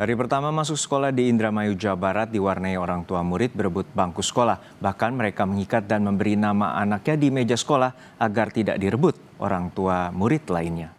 Hari pertama masuk sekolah di Indramayu, Jawa Barat diwarnai orang tua murid berebut bangku sekolah. Bahkan mereka mengikat dan memberi nama anaknya di meja sekolah agar tidak direbut orang tua murid lainnya.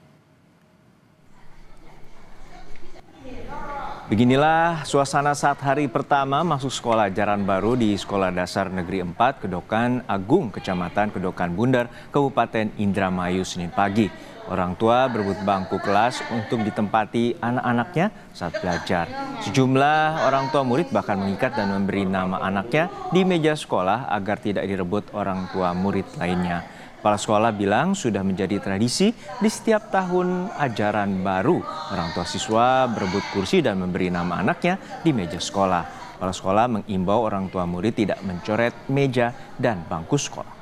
Beginilah suasana saat hari pertama masuk sekolah ajaran baru di Sekolah Dasar Negeri 4 Kedokan Agung, Kecamatan Kedokan Bundar, Kabupaten Indramayu, Senin pagi. Orang tua berebut bangku kelas untuk ditempati anak-anaknya saat belajar. Sejumlah orang tua murid bahkan mengikat dan memberi nama anaknya di meja sekolah agar tidak direbut orang tua murid lainnya. Kepala sekolah bilang sudah menjadi tradisi di setiap tahun ajaran baru. Orang tua siswa berebut kursi dan memberi nama anaknya di meja sekolah. Kepala sekolah mengimbau orang tua murid tidak mencoret meja dan bangku sekolah.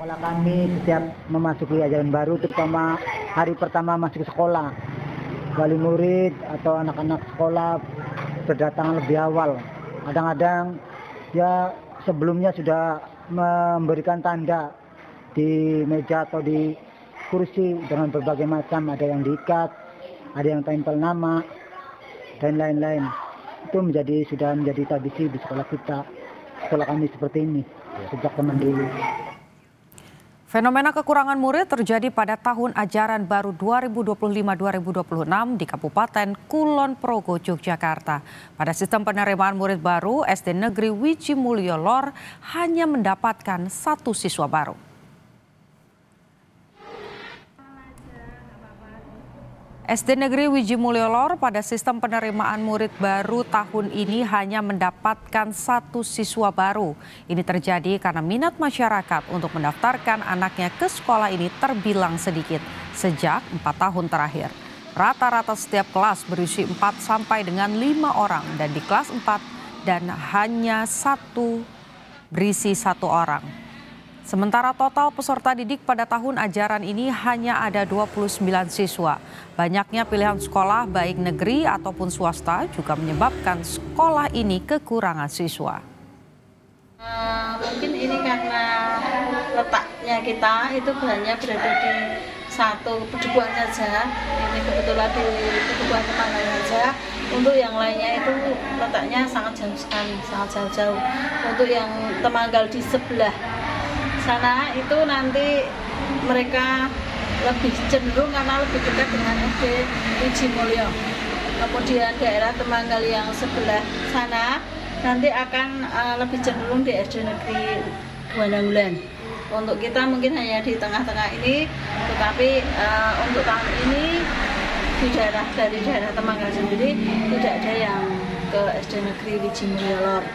Sekolah kami setiap memasuki ajaran baru, terutama hari pertama masuk sekolah, wali murid atau anak-anak sekolah berdatangan lebih awal. Kadang-kadang ya sebelumnya sudah memberikan tanda di meja atau di kursi dengan berbagai macam, ada yang diikat, ada yang tempel nama, dan lain-lain. Itu sudah menjadi tradisi di sekolah kita, sekolah kami seperti ini sejak zaman dulu. Fenomena kekurangan murid terjadi pada tahun ajaran baru 2025-2026 di Kabupaten Kulon Progo, Yogyakarta. Pada sistem penerimaan murid baru, SD Negeri Wiji Mulyo Lor hanya mendapatkan 1 siswa baru. SD Negeri Wiji Mulyo Lor pada sistem penerimaan murid baru tahun ini hanya mendapatkan 1 siswa baru. Ini terjadi karena minat masyarakat untuk mendaftarkan anaknya ke sekolah ini terbilang sedikit sejak 4 tahun terakhir. Rata-rata setiap kelas berisi 4 sampai dengan 5 orang dan di kelas 4 dan hanya 1 berisi 1 orang. Sementara total peserta didik pada tahun ajaran ini hanya ada 29 siswa. Banyaknya pilihan sekolah baik negeri ataupun swasta juga menyebabkan sekolah ini kekurangan siswa. Mungkin ini karena letaknya kita itu hanya berada di satu Pedukuhan saja. Ini kebetulan di Pedukuhan Temanggal saja. Untuk yang lainnya itu letaknya sangat jauh sekali, sangat jauh-jauh. Untuk yang Temanggal di sebelah sana itu nanti mereka lebih cenderung karena lebih dekat dengan SD Wiji Mulyo. Kemudian daerah Temanggal yang sebelah sana nanti akan lebih cenderung di SD Negeri Buandahulan. Untuk kita mungkin hanya di tengah-tengah ini, tetapi untuk tahun ini dari daerah Temanggal sendiri tidak ada yang ke SD Negeri Wiji Mulyo Lor.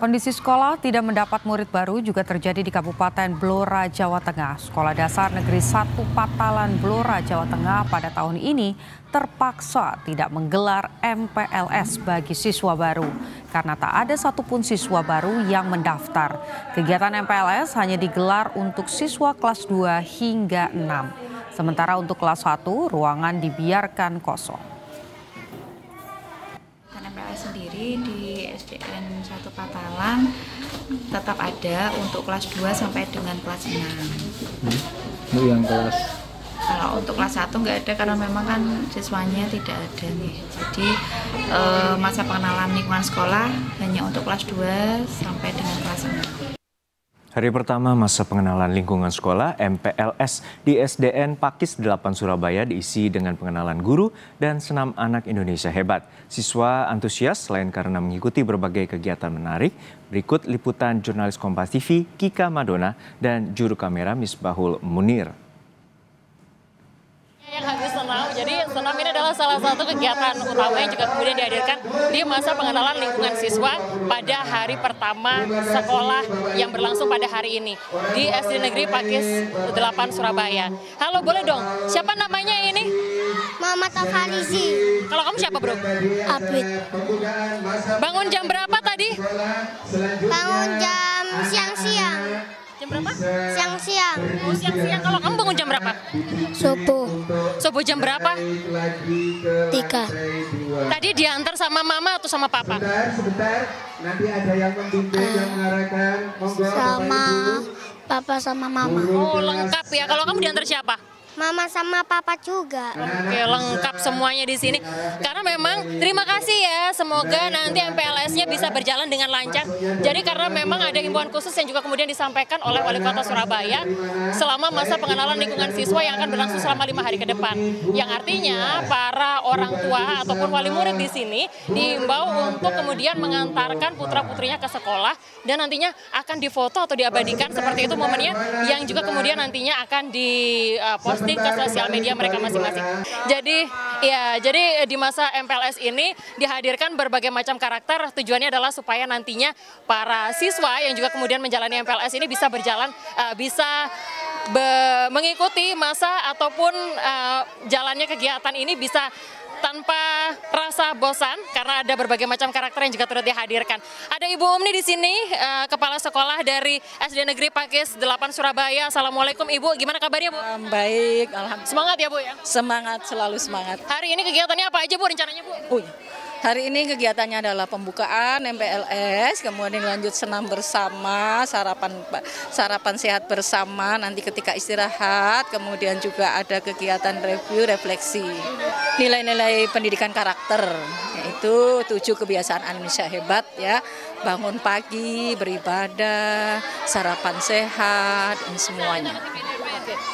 Kondisi sekolah tidak mendapat murid baru juga terjadi di Kabupaten Blora, Jawa Tengah. Sekolah Dasar Negeri 1 Patalan, Blora, Jawa Tengah pada tahun ini terpaksa tidak menggelar MPLS bagi siswa baru karena tak ada satupun siswa baru yang mendaftar. Kegiatan MPLS hanya digelar untuk siswa kelas 2 hingga 6. Sementara untuk kelas 1, ruangan dibiarkan kosong. MPLS sendiri di SDN 1 Patalan tetap ada untuk kelas 2 sampai dengan kelas 6. Untuk yang kelas? Kalau untuk kelas 1 nggak ada karena memang kan siswanya tidak ada nih. Jadi masa pengenalan lingkungan sekolah hanya untuk kelas 2 sampai dengan kelas 6. Hari pertama masa pengenalan lingkungan sekolah MPLS di SDN Pakis 8 Surabaya diisi dengan pengenalan guru dan senam anak Indonesia hebat. Siswa antusias selain karena mengikuti berbagai kegiatan menarik. Berikut liputan jurnalis Kompas TV Kika Madona dan juru kamera Misbahul Munir. Yang habis senam, jadi senam ini adalah salah satu kegiatan utama yang juga kemudian dihadirkan di masa pengenalan lingkungan siswa pada hari pertama sekolah yang berlangsung pada hari ini di SD Negeri Pakis 8 Surabaya. Halo, boleh dong, siapa namanya ini? Muhammad Afarizi. Kalau kamu siapa, bro? Abid. Bangun jam berapa tadi? Bangun jam siang-siang. Jam berapa? Siang-siang. Oh, siang-siang. Kalau kamu bangun jam berapa? Subuh. Subuh jam berapa? 3. Tadi diantar sama mama atau sama papa? Sama Papa sama mama. Oh, lengkap ya. Kalau kamu diantar siapa? Mama sama papa juga. Oke, lengkap semuanya di sini. Karena memang terima kasih ya, semoga nanti MPLS-nya bisa berjalan dengan lancar. Jadi karena memang ada himbauan khusus yang juga kemudian disampaikan oleh Wali Kota Surabaya selama masa pengenalan lingkungan siswa yang akan berlangsung selama 5 hari ke depan. Yang artinya para orang tua ataupun wali murid di sini diimbau untuk kemudian mengantarkan putra-putrinya ke sekolah dan nantinya akan difoto atau diabadikan seperti itu momennya, yang juga kemudian nantinya akan diposting ke sosial media mereka masing-masing. Jadi di masa MPLS ini dihadirkan berbagai macam karakter. Tujuannya adalah supaya nantinya para siswa yang juga kemudian menjalani MPLS ini bisa berjalan, mengikuti masa ataupun jalannya kegiatan ini bisa tanpa rasa bosan karena ada berbagai macam karakter yang juga turut dihadirkan. Ada Ibu Umni di sini, kepala sekolah dari SD Negeri Pakis 8 Surabaya. Assalamualaikum Ibu, gimana kabarnya Bu? Baik, alhamdulillah. Semangat ya Bu ya? Semangat, selalu semangat. Hari ini kegiatannya apa aja Bu, rencananya Bu? Hari ini kegiatannya adalah pembukaan MPLS, kemudian lanjut senam bersama, sarapan sehat bersama, nanti ketika istirahat, kemudian juga ada kegiatan review, refleksi. Nilai-nilai pendidikan karakter, yaitu 7 kebiasaan Indonesia hebat ya, bangun pagi, beribadah, sarapan sehat, dan semuanya.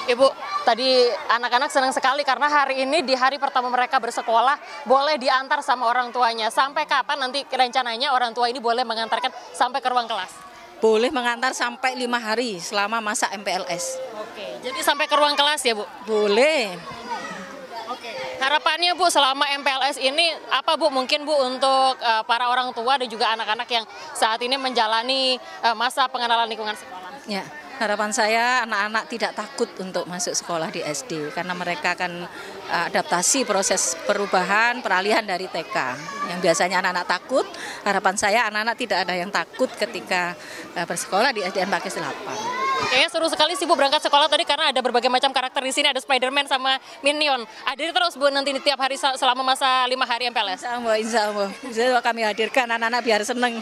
Ibu, tadi anak-anak senang sekali karena hari ini di hari pertama mereka bersekolah boleh diantar sama orang tuanya. Sampai kapan nanti rencananya orang tua ini boleh mengantarkan sampai ke ruang kelas? Boleh mengantar sampai 5 hari selama masa MPLS. Oke, jadi sampai ke ruang kelas ya Bu? Boleh. Oke, harapannya Bu selama MPLS ini apa Bu, mungkin Bu untuk para orang tua dan juga anak-anak yang saat ini menjalani masa pengenalan lingkungan sekolah? Ya. Harapan saya anak-anak tidak takut untuk masuk sekolah di SD karena mereka akan adaptasi proses perubahan peralihan dari TK. Yang biasanya anak-anak takut, harapan saya anak-anak tidak ada yang takut ketika bersekolah di SDN Pakis 8. Kayaknya seru sekali sih Bu berangkat sekolah tadi karena ada berbagai macam karakter di sini, ada Spider-Man sama Minion. Hadir terus Bu nanti tiap hari selama masa 5 hari MPLS. Insya Allah kami hadirkan anak-anak biar seneng.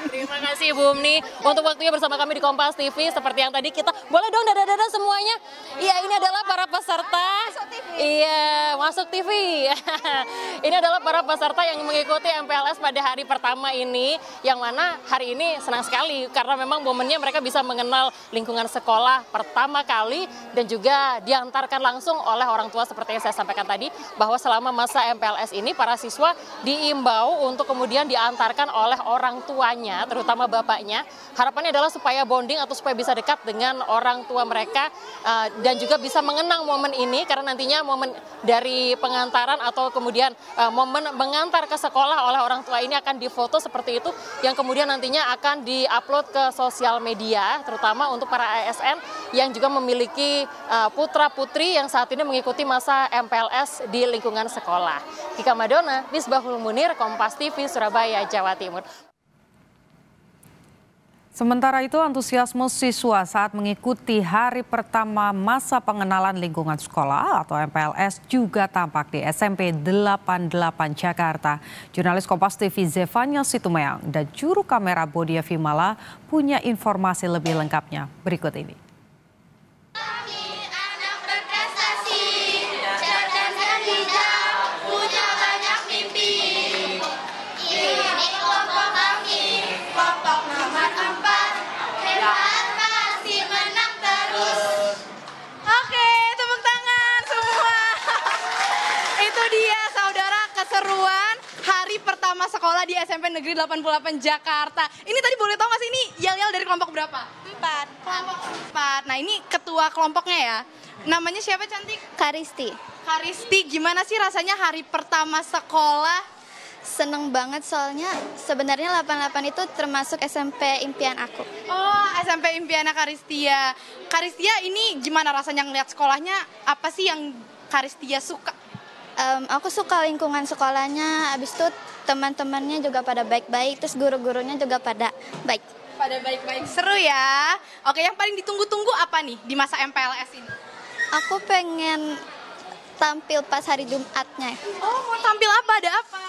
Terima kasih Bu Umni untuk waktunya bersama kami di Kompas TV. Seperti yang tadi kita, boleh dong dadah-dadah semuanya. Iya, ini adalah para peserta. Iya, masuk TV. Ini adalah para peserta yang mengikuti MPLS pada hari pertama ini, yang mana hari ini senang sekali karena memang momennya mereka bisa mengenal lingkungan sekolah pertama kali dan juga diantarkan langsung oleh orang tua seperti yang saya sampaikan tadi, bahwa selama masa MPLS ini para siswa diimbau untuk kemudian diantarkan oleh orang tuanya, terutama bapaknya. Harapannya adalah supaya bonding atau supaya bisa dekat dengan orang tua mereka dan juga bisa mengenang momen ini, karena nantinya momen dari pengantaran atau kemudian momen mengantar ke sekolah oleh orang tua ini akan difoto seperti itu, yang kemudian nantinya akan diupload ke sosial media, terutama untuk para ASN yang juga memiliki putra-putri yang saat ini mengikuti masa MPLS di lingkungan sekolah. Kika Madona, Misbahul Munir, Kompas TV, Surabaya, Jawa Timur. Sementara itu, antusiasme siswa saat mengikuti hari pertama masa pengenalan lingkungan sekolah atau MPLS juga tampak di SMP 88 Jakarta. Jurnalis Kompas TV Zevanya Situmeang dan juru kamera Bodia Vimala punya informasi lebih lengkapnya berikut ini. Keseruan hari pertama sekolah di SMP Negeri 88 Jakarta. Ini tadi boleh tahu nggak sih ini yel-yel dari kelompok berapa? 4. Kelompok 4. Nah ini ketua kelompoknya ya. Namanya siapa cantik? Karisti. Karisti, gimana sih rasanya hari pertama sekolah? Seneng banget soalnya sebenarnya 88 itu termasuk SMP impian aku. Oh, SMP impiannya Karistia. Karistia ini gimana rasanya ngeliat sekolahnya? Apa sih yang Karistia suka? Aku suka lingkungan sekolahnya, habis itu teman-temannya juga pada baik-baik, terus guru-gurunya juga pada baik. Pada baik-baik, seru ya. Oke, yang paling ditunggu-tunggu apa nih di masa MPLS ini? Aku pengen tampil pas hari Jumatnya. Oh, mau tampil apa? Ada apa?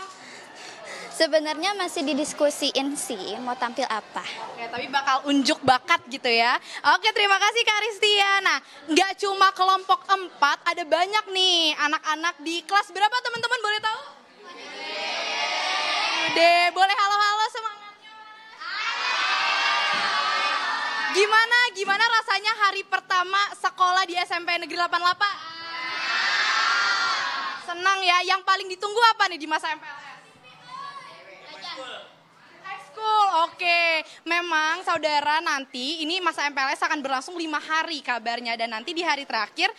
Sebenarnya masih didiskusiin sih mau tampil apa. Oke, tapi bakal unjuk bakat gitu ya. Oke, terima kasih Kak Ristia. Nah, nggak cuma kelompok 4, ada banyak nih anak-anak di kelas berapa teman-teman boleh tahu? Deh, boleh halo-halo semangatnya. Gimana rasanya hari pertama sekolah di SMP Negeri 88? Senang ya. Yang paling ditunggu apa nih di masa MPLS? Ekskul, oke. Memang saudara nanti ini masa MPLS akan berlangsung 5 hari kabarnya. Dan nanti di hari terakhir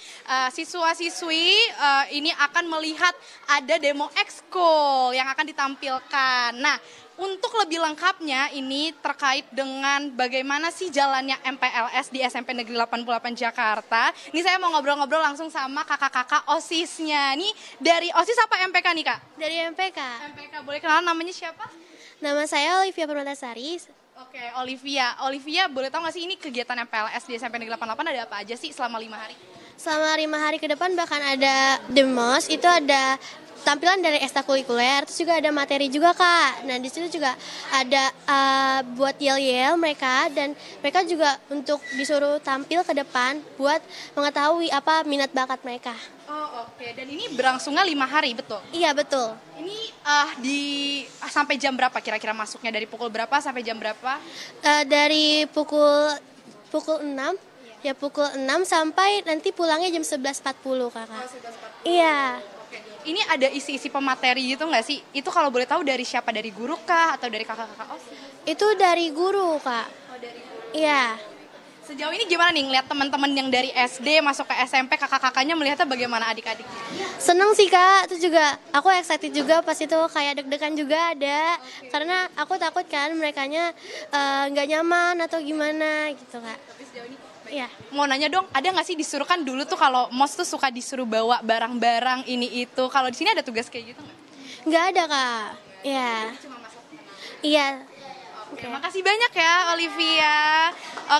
siswa-siswi ini akan melihat ada demo ekskul yang akan ditampilkan. Nah, untuk lebih lengkapnya ini terkait dengan bagaimana sih jalannya MPLS di SMP Negeri 88 Jakarta. Ini saya mau ngobrol-ngobrol langsung sama kakak-kakak OSIS-nya. Nih dari OSIS apa MPK nih Kak? Dari MPK. MPK, boleh kenalan namanya siapa? Nama saya Olivia Permatasari. Oke, Olivia. Olivia, boleh tahu nggak sih ini kegiatan MPLS di SMP Negeri 88 ada apa aja sih selama 5 hari? Selama 5 hari ke depan bahkan ada demos, itu ada tampilan dari ekstrakurikuler, terus juga ada materi juga Kak. Nah di situ juga ada buat yel-yel mereka, dan mereka juga untuk disuruh tampil ke depan buat mengetahui apa minat bakat mereka. Oh oke, dan ini berlangsungnya 5 hari, betul? Iya betul. Ini sampai jam berapa kira-kira masuknya, dari pukul berapa sampai jam berapa? Dari pukul 6, ya pukul 6 sampai nanti pulangnya jam 11.40 Kakak. Oh, 11.40. Iya. Ini ada isi-isi pemateri gitu nggak sih? Itu kalau boleh tahu dari siapa? Dari guru kah? Atau dari kakak-kakak OSIS? Itu dari guru, Kak. Oh, dari guru. Iya. Sejauh ini gimana nih ngeliat teman-teman yang dari SD masuk ke SMP, kakak-kakaknya melihatnya bagaimana adik-adik? Seneng sih, Kak. Itu juga aku excited juga pas itu, kayak deg-degan juga ada. Karena aku takut kan merekanya nggak nyaman atau gimana gitu, Kak. Tapi sejauh ini iya. Mau nanya dong, ada nggak sih disuruh, kan dulu tuh kalau MOS tuh suka disuruh bawa barang-barang ini itu. Kalau di sini ada tugas kayak gitu nggak? Nggak ada, Kak. Iya. Iya. Terima kasih banyak ya Olivia.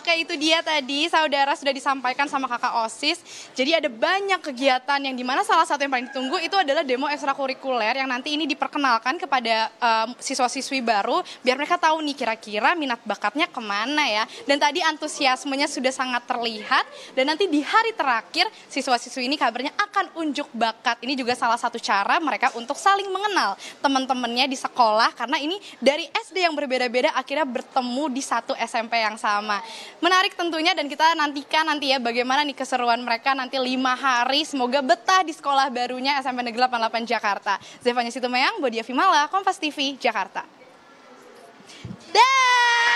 Oke, itu dia tadi saudara sudah disampaikan sama kakak OSIS. Jadi ada banyak kegiatan yang dimana salah satu yang paling ditunggu itu adalah demo ekstrakurikuler yang nanti ini diperkenalkan kepada siswa-siswi baru biar mereka tahu nih kira-kira minat bakatnya kemana ya. Dan tadi antusiasmenya sudah sangat terlihat, dan nanti di hari terakhir siswa-siswi ini kabarnya akan unjuk bakat. Ini juga salah satu cara mereka untuk saling mengenal teman-temannya di sekolah, karena ini dari SD yang berbeda-beda akhirnya bertemu di satu SMP yang sama. Menarik tentunya, dan kita nantikan nanti ya bagaimana nih keseruan mereka nanti 5 hari. Semoga betah di sekolah barunya SMP Negeri 88 Jakarta. Zevanya Situmeyang, Bodia Vimala, Kompas TV, Jakarta. Dah.